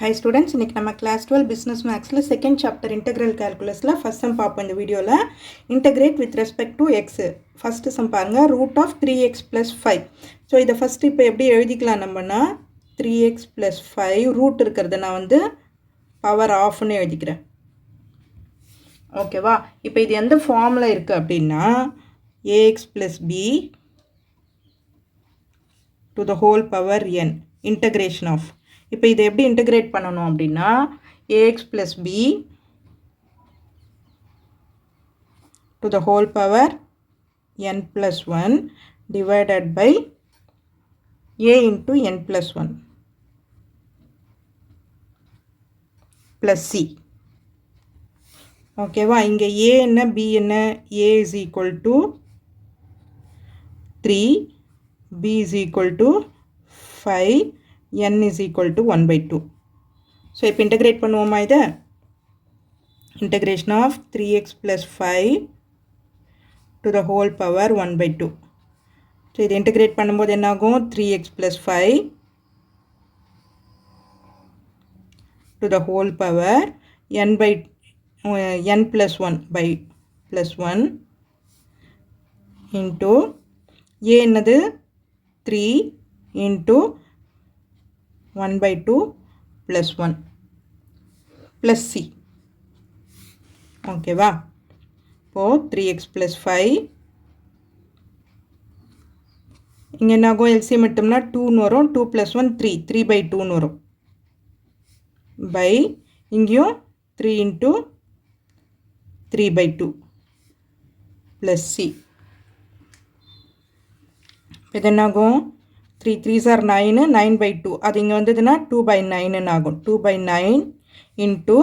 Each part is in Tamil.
Hi students, இன்னைக்கு நம்ம class 12 business mathsல second chapter integral calculusல first sum பார்ப்போம் இந்த வீடியோல. Integrate with respect to x. First sum பாருங்க root of 3x plus 5. So இதை first இப்போ எப்படி எழுதிக்கலாம் நம்மனா 3x plus 5 root இருக்கிறத நான் வந்து power offன்னு எழுதிக்கிறேன். ஓகேவா? இப்போ இது எந்த ஃபார்ம்ல இருக்கு அப்படின்னா ax plus b to the whole power n integration of. இப்போ இதை எப்படி இன்டகிரேட் பண்ணணும் அப்படின்னா ax plus b to the whole power n plus 1 divided by a into n plus 1 plus c. ஓகேவா? இங்கே a என்ன b என்ன? a is equal to 3, b is equal to 5, n is equal to 1 by 2. So, இப்போ integrate பண்ணுவோமா இதை? Integration of 3x plus 5 to the whole power 1 by 2. So, இது integrate பண்ணும்போது என்னாகும்? 3x plus 5 to the whole power n by n plus 1 by plus 1 into a என்னது 3 into 1 by 2 plus 1 plus c. ஓகேவா? இப்போ 3x plus 5 இங்கே என்னாகும்? எல்சிஎம் எடுத்தோம்னா 2 வரும். 2 plus 1 3, 3 by 2 வரும். by இங்கேயும் 3 into 3 by 2 plus c. இது என்னாகும்? 3 3s are 9, 9 by 2. அது இங்கே வந்ததுன்னா 2 by 9 ஆகும். 2 by 9 into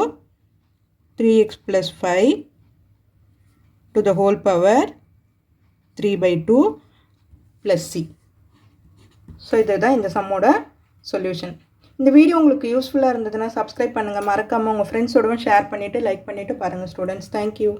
3x plus 5 to the whole power 3 by 2 plus c. So இதுதான் இந்த சம்மோட சொல்யூஷன். இந்த வீடியோ உங்களுக்கு யூஸ்ஃபுல்லாக இருந்ததுன்னா சப்ஸ்கிரைப் பண்ணுங்கள். மறக்காமல் உங்கள் ஃப்ரெண்ட்ஸோடவும் ஷேர் பண்ணிவிட்டு லைக் பண்ணிவிட்டு பாருங்கள் ஸ்டூடெண்ட்ஸ். தேங்க்யூ.